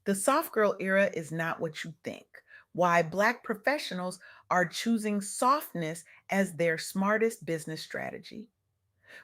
The soft girl era is not what you think. Why Black professionals are choosing softness as their smartest business strategy.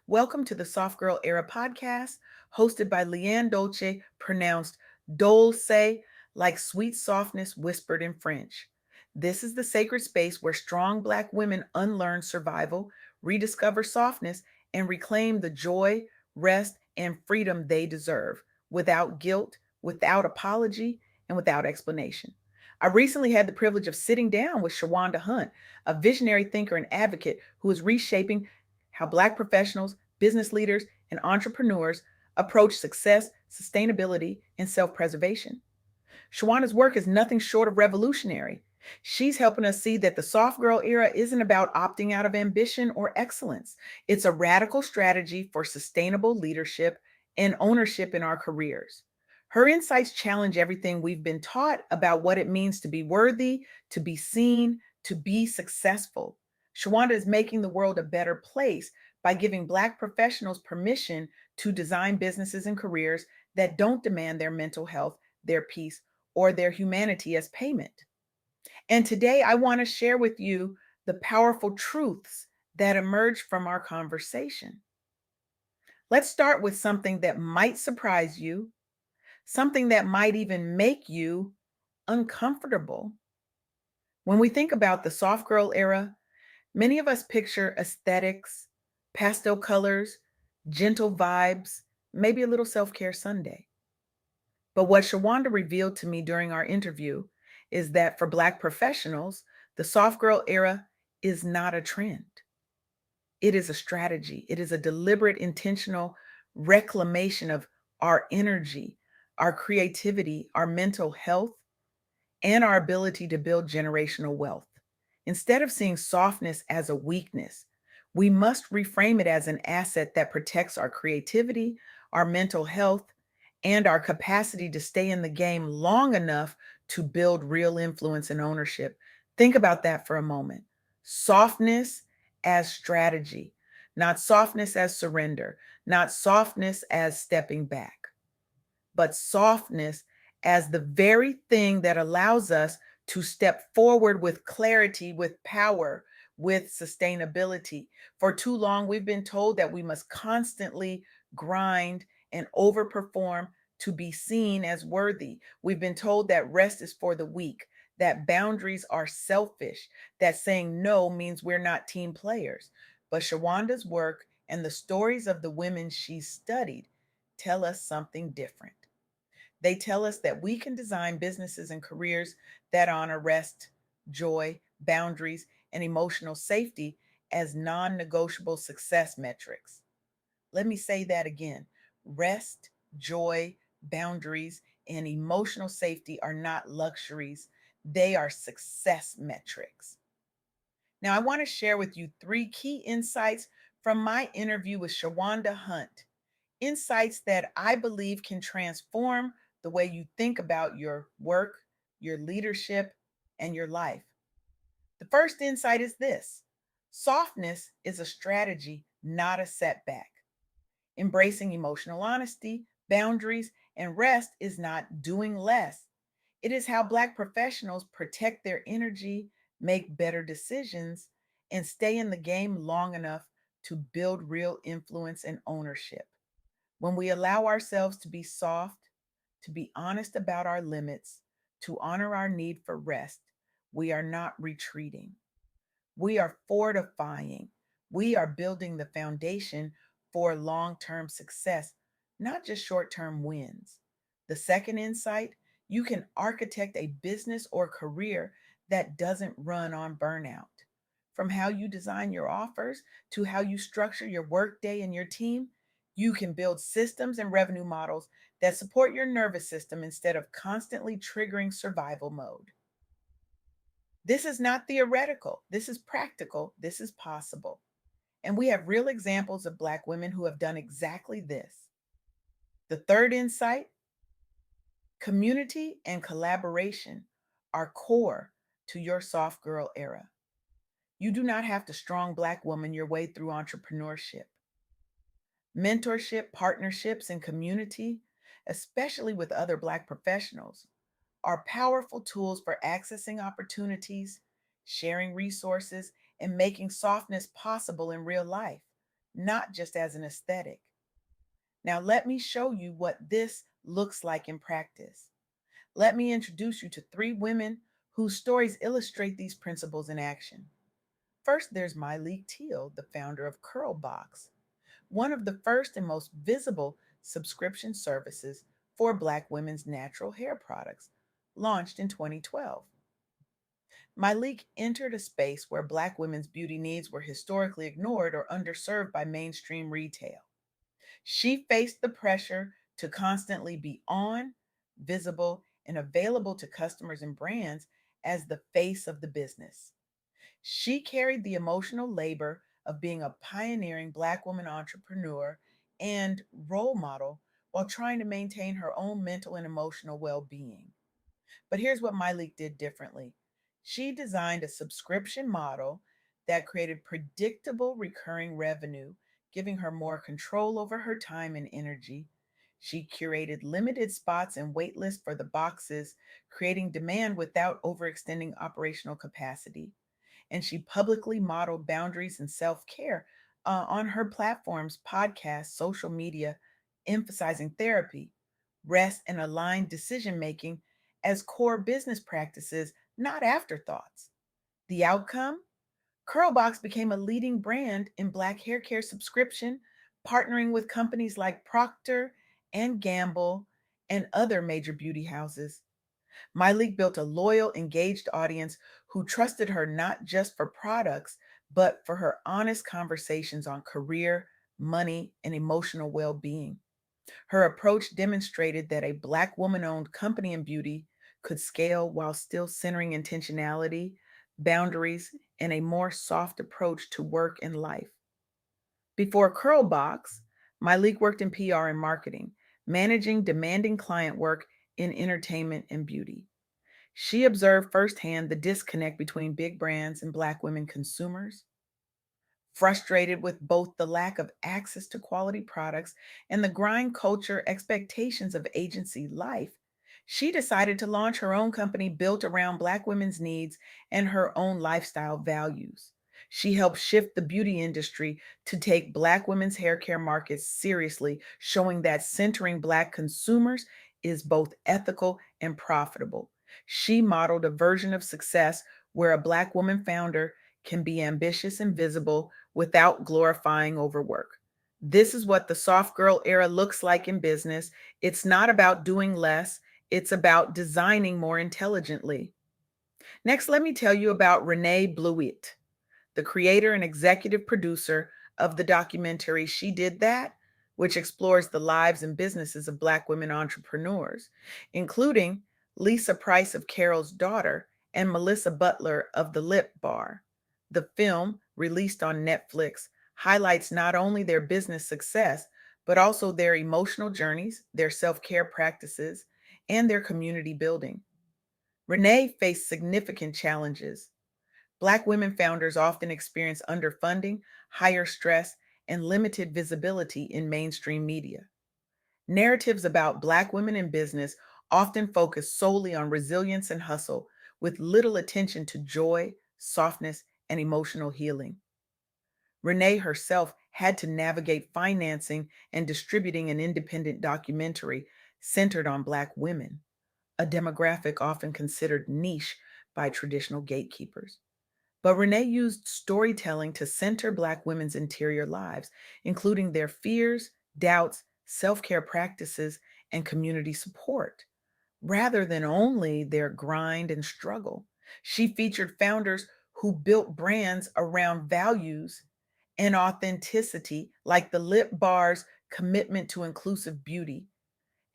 Welcome to the Soft Girl Era podcast, hosted by LeAnne Dolce, pronounced Dolce, like sweet softness whispered in French. This is the sacred space where strong Black women unlearn survival, rediscover softness, and reclaim the joy, rest, and freedom they deserve without guilt, without apology, and without explanation. I recently had the privilege of sitting down with Shawanda Hunt, a visionary thinker and advocate who is reshaping how Black professionals, business leaders, and entrepreneurs approach success, sustainability, and self preservation. Shawanda's work is nothing short of revolutionary. She's helping us see that the soft girl era isn't about opting out of ambition or excellence. It's a radical strategy for sustainable leadership and ownership in our careers. Her insights challenge everything we've been taught about what it means to be worthy, to be seen, to be successful. Shawanda is making the world a better place by giving Black professionals permission to design businesses and careers that don't demand their mental health, their peace, or their humanity as payment. And today I want to share with you the powerful truths that emerge from our conversation. Let's start with something that might surprise you, something that might even make you uncomfortable. When we think about the soft girl era, many of us picture aesthetics, pastel colors, gentle vibes, maybe a little self care Sunday. But what Shawanda revealed to me during our interview is that for Black professionals, the soft girl era is not a trend. It is a strategy. It is a deliberate, intentional reclamation of our energy, our creativity, our mental health, and our ability to build generational wealth. Instead of seeing softness as a weakness, we must reframe it as an asset that protects our creativity, our mental health, and our capacity to stay in the game long enough to build real influence and ownership. Think about that for a moment. Softness as strategy, not softness as surrender, not softness as stepping back, but softness as the very thing that allows us to step forward with clarity, with power, with sustainability. For too long, we've been told that we must constantly grind and overperform to be seen as worthy. We've been told that rest is for the weak, that boundaries are selfish, that saying no means we're not team players. But Shawanda's work and the stories of the women she studied tell us something different. They tell us that we can design businesses and careers that honor rest, joy, boundaries, and emotional safety as non negotiable success metrics. Let me say that again. Rest, joy, boundaries, and emotional safety are not luxuries, they are success metrics. Now, I want to share with you three key insights from my interview with Shawanda Hunt, insights that I believe can transform the way you think about your work, your leadership, and your life. The first insight is this: softness is a strategy, not a setback. Embracing emotional honesty, boundaries, and rest is not doing less. It is how Black professionals protect their energy, make better decisions, and stay in the game long enough to build real influence and ownership. When we allow ourselves to be soft, to be honest about our limits, to honor our need for rest, we are not retreating. We are fortifying. We are building the foundation for long term success, not just short term wins. The second insight: you can architect a business or career that doesn't run on burnout. From how you design your offers to how you structure your workday and your team, you can build systems and revenue models that support your nervous system instead of constantly triggering survival mode. This is not theoretical. This is practical. This is possible. And we have real examples of Black women who have done exactly this. The third insight: community and collaboration are core to your soft girl era. You do not have to strong Black woman your way through entrepreneurship. Mentorship, partnerships, and community, especially with other Black professionals, are powerful tools for accessing opportunities, sharing resources, and making softness possible in real life, not just as an aesthetic. Now, let me show you what this looks like in practice. Let me introduce you to three women whose stories illustrate these principles in action. First, there's Myleik Teal, the founder of Curlbox, one of the first and most visible subscription services for Black women's natural hair products, launched in 2012. Myleik entered a space where Black women's beauty needs were historically ignored or underserved by mainstream retail. She faced the pressure to constantly be on, visible, and available to customers and brands as the face of the business. She carried the emotional labor of being a pioneering Black woman entrepreneur and role model while trying to maintain her own mental and emotional well being. But here's what Myleik did differently. She designed a subscription model that created predictable recurring revenue, giving her more control over her time and energy. She curated limited spots and wait lists for the boxes, creating demand without overextending operational capacity. And she publicly modeled boundaries and self care on her platforms, podcasts, social media, emphasizing therapy, rest, and aligned decision making as core business practices, not afterthoughts. The outcome? Curlbox became a leading brand in Black hair care subscription, partnering with companies like Procter and Gamble and other major beauty houses. Myleik built a loyal, engaged audience who trusted her not just for products, but for her honest conversations on career, money, and emotional well being. Her approach demonstrated that a Black woman owned company in beauty could scale while still centering intentionality, boundaries, and a more soft approach to work and life. Before Curlbox, Myleik worked in PR and marketing, managing demanding client work in entertainment and beauty. She observed firsthand the disconnect between big brands and Black women consumers. Frustrated with both the lack of access to quality products and the grind culture expectations of agency life, she decided to launch her own company built around Black women's needs and her own lifestyle values. She helped shift the beauty industry to take Black women's hair care markets seriously, showing that centering Black consumers is both ethical and profitable. She modeled a version of success where a Black woman founder can be ambitious and visible without glorifying overwork. This is what the soft girl era looks like in business. It's not about doing less, it's about designing more intelligently. Next, let me tell you about Renee Blewett, the creator and executive producer of the documentary She Did That, which explores the lives and businesses of Black women entrepreneurs, including Lisa Price of Carol's daughter and Melissa Butler of the Lip Bar. The film, released on Netflix, highlights not only their business success, but also their emotional journeys, their self care practices, and their community building. Renee faced significant challenges. Black women founders often experience underfunding, higher stress, and limited visibility in mainstream media. Narratives about Black women in business often focus solely on resilience and hustle, with little attention to joy, softness, and emotional healing. Renee herself had to navigate financing and distributing an independent documentary centered on Black women, a demographic often considered niche by traditional gatekeepers. But Renee used storytelling to center Black women's interior lives, including their fears, doubts, self care practices, and community support, rather than only their grind and struggle. She featured founders who built brands around values and authenticity, like the Lip Bar's commitment to inclusive beauty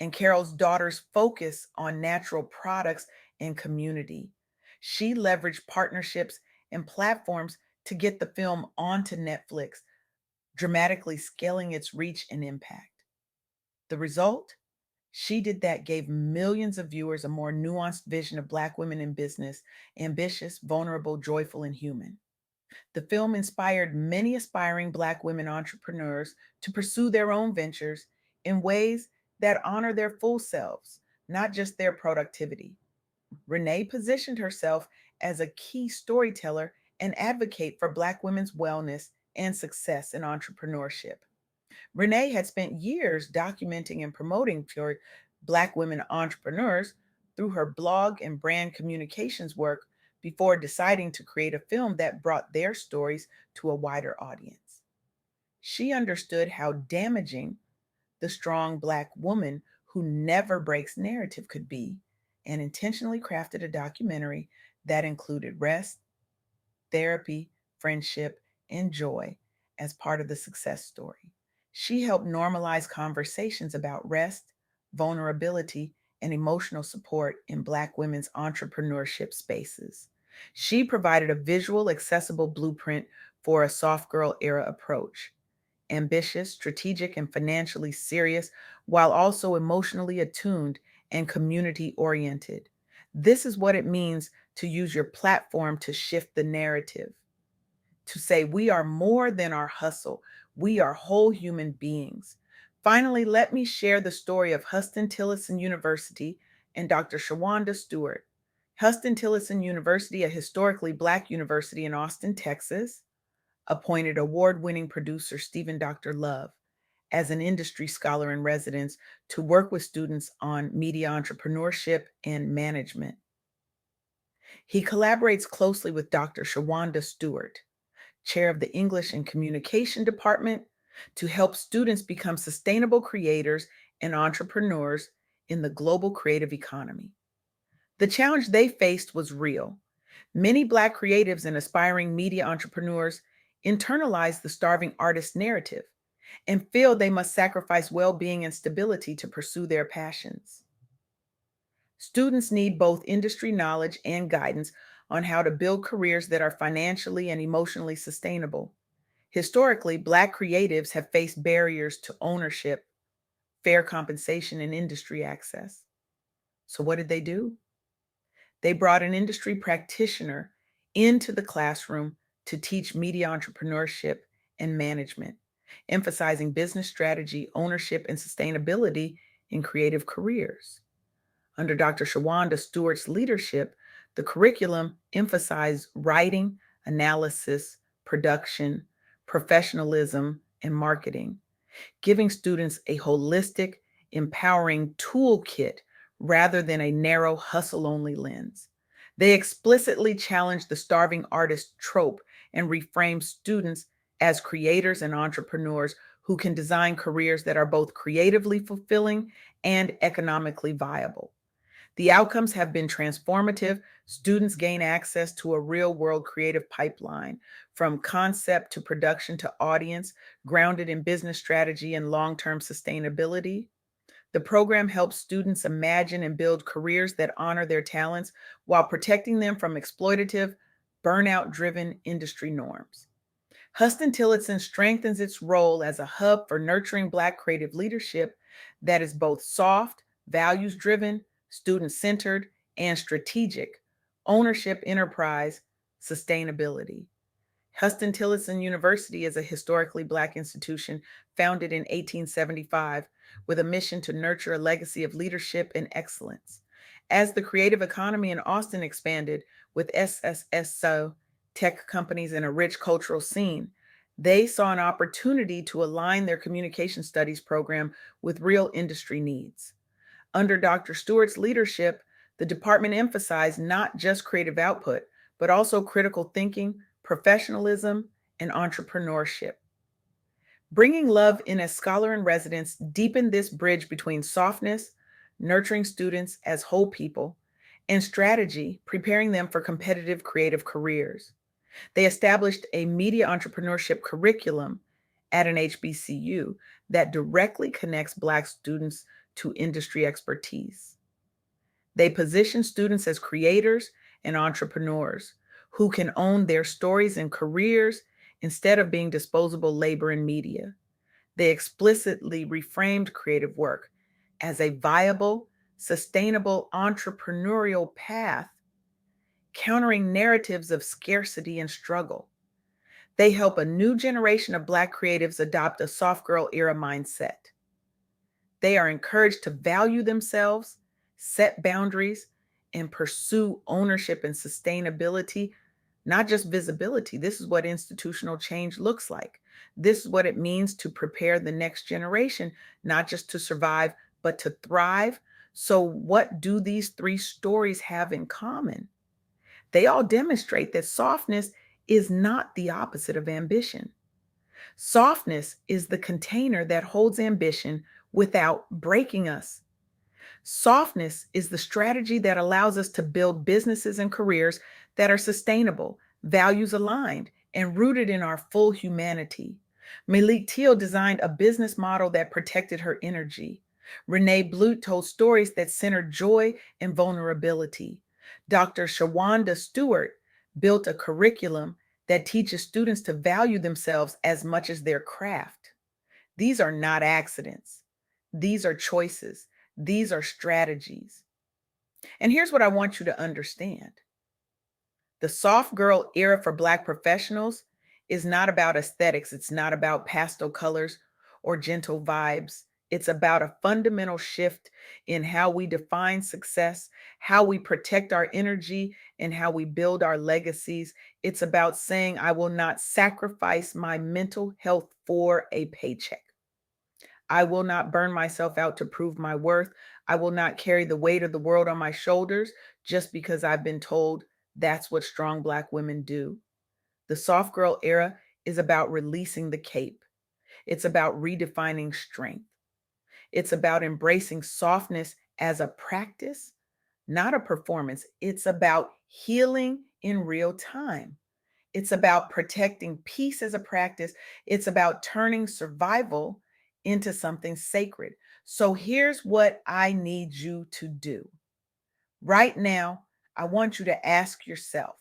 and Carol's daughter's focus on natural products and community. She leveraged partnerships and platforms to get the film onto Netflix, dramatically scaling its reach and impact. The result? She Did That gave millions of viewers a more nuanced vision of Black women in business, ambitious, vulnerable, joyful, and human. The film inspired many aspiring Black women entrepreneurs to pursue their own ventures in ways that honor their full selves, not just their productivity. Renee positioned herself as a key storyteller and advocate for Black women's wellness and success in entrepreneurship. Renee had spent years documenting and promoting for Black women entrepreneurs through her blog and brand communications work before deciding to create a film that brought their stories to a wider audience. She understood how damaging the strong Black woman who never breaks narrative could be, and intentionally crafted a documentary that included rest, therapy, friendship, and joy as part of the success story. She helped normalize conversations about rest, vulnerability, and emotional support in Black women's entrepreneurship spaces. She provided a visual, accessible blueprint for a soft girl era approach: ambitious, strategic, and financially serious, while also emotionally attuned and community oriented. This is what it means to use your platform to shift the narrative, to say we are more than our hustle, we are whole human beings. Finally, let me share the story of Huston-Tillotson University and Dr. Shawanda Stewart. Huston-Tillotson University, a historically Black university in Austin, Texas, appointed award winning producer Stephen Dr. Love as an industry scholar in residence to work with students on media entrepreneurship and management. He collaborates closely with Dr. Shawanda Stewart, chair of the English and Communication Department, to help students become sustainable creators and entrepreneurs in the global creative economy. The challenge they faced was real. Many Black creatives and aspiring media entrepreneurs internalize the starving artist narrative and feel they must sacrifice well being and stability to pursue their passions. Students need both industry knowledge and guidance on how to build careers that are financially and emotionally sustainable. Historically, Black creatives have faced barriers to ownership, fair compensation, and industry access. So, what did they do? They brought an industry practitioner into the classroom to teach media entrepreneurship and management, emphasizing business strategy, ownership, and sustainability in creative careers. Under Dr. Shawanda Stewart's leadership, the curriculum emphasized writing, analysis, production, professionalism, and marketing, giving students a holistic, empowering toolkit rather than a narrow hustle only lens. They explicitly challenged the starving artist trope and reframed students as creators and entrepreneurs who can design careers that are both creatively fulfilling and economically viable. The outcomes have been transformative. Students gain access to a real world creative pipeline, from concept to production to audience, grounded in business strategy and long term sustainability. The program helps students imagine and build careers that honor their talents while protecting them from exploitative, burnout driven industry norms. Huston Tillotson strengthens its role as a hub for nurturing Black creative leadership that is both soft, values driven, student centered, and strategic: ownership, enterprise, sustainability. Huston Tillotson University is a historically Black institution founded in 1875 with a mission to nurture a legacy of leadership and excellence. As the creative economy in Austin expanded with SSSO, tech companies, and a rich cultural scene, they saw an opportunity to align their communication studies program with real industry needs. Under Dr. Stewart's leadership, the department emphasized not just creative output, but also critical thinking, professionalism, and entrepreneurship. Bringing Love in as scholar in residence deepened this bridge between softness, nurturing students as whole people, and strategy, preparing them for competitive creative careers. They established a media entrepreneurship curriculum at an HBCU that directly connects Black students to industry expertise. They position students as creators and entrepreneurs who can own their stories and careers instead of being disposable labor in media. They explicitly reframed creative work as a viable, sustainable entrepreneurial path, countering narratives of scarcity and struggle. They help a new generation of Black creatives adopt a soft girl era mindset. They are encouraged to value themselves, set boundaries, and pursue ownership and sustainability, not just visibility. This is what institutional change looks like. This is what it means to prepare the next generation, not just to survive, but to thrive. So, what do these three stories have in common? They all demonstrate that softness is not the opposite of ambition. Softness is the container that holds ambition without breaking us. Softness is the strategy that allows us to build businesses and careers that are sustainable, values aligned, and rooted in our full humanity. Malik Teal designed a business model that protected her energy. Renee Blute told stories that centered joy and vulnerability. Dr. Shawanda Stewart built a curriculum that teaches students to value themselves as much as their craft. These are not accidents. These are choices. These are strategies. And here's what I want you to understand: the soft girl era for Black professionals is not about aesthetics, it's not about pastel colors or gentle vibes. It's about a fundamental shift in how we define success, how we protect our energy, and how we build our legacies. It's about saying, I will not sacrifice my mental health for a paycheck. I will not burn myself out to prove my worth. I will not carry the weight of the world on my shoulders just because I've been told that's what strong Black women do. The soft girl era is about releasing the cape, it's about redefining strength, it's about embracing softness as a practice, not a performance. It's about healing in real time. It's about protecting peace as a practice. It's about turning survival into something sacred. So here's what I need you to do. Right now, I want you to ask yourself,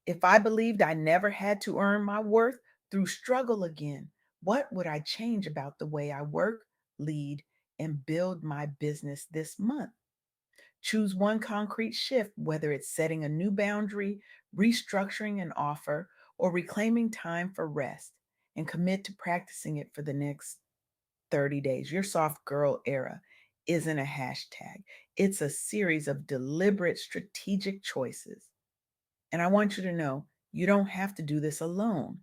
if I believed I never had to earn my worth through struggle again, what would I change about the way I work, lead, and build my business this month? Choose one concrete shift, whether it's setting a new boundary, restructuring an offer, or reclaiming time for rest, and commit to practicing it for the next 30 days. Your soft girl era isn't a hashtag, it's a series of deliberate strategic choices. And I want you to know you don't have to do this alone.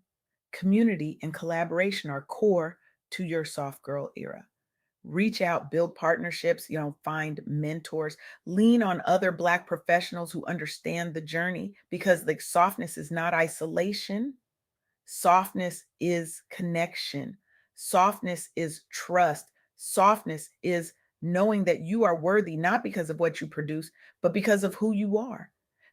Community and collaboration are core to your soft girl era. Reach out, build partnerships, find mentors, lean on other Black professionals who understand the journey, because like softness is not isolation. Softness is connection. Softness is trust. Softness is knowing that you are worthy, not because of what you produce, but because of who you are.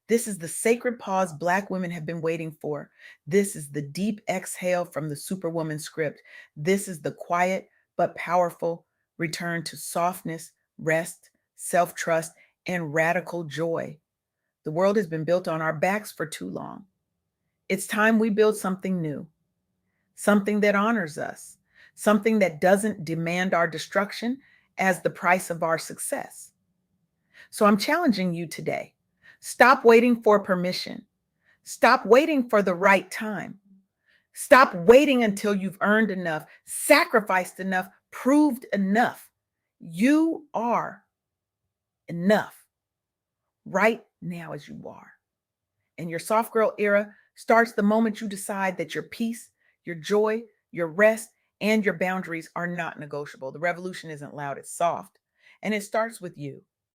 This is the sacred pause Black women have been waiting for. This is the deep exhale from the Superwoman script. This is the quiet but powerful return to softness, rest, self trust, and radical joy. The world has been built on our backs for too long. It's time we build something new, something that honors us, something that doesn't demand our destruction as the price of our success. So I'm challenging you today. Stop waiting for permission. Stop waiting for the right time. Stop waiting until you've earned enough, sacrificed enough, proved enough. You are enough right now as you are. And your soft girl era starts the moment you decide that your peace, your joy, your rest, and your boundaries are not negotiable. The revolution isn't loud, it's soft. And it starts with you.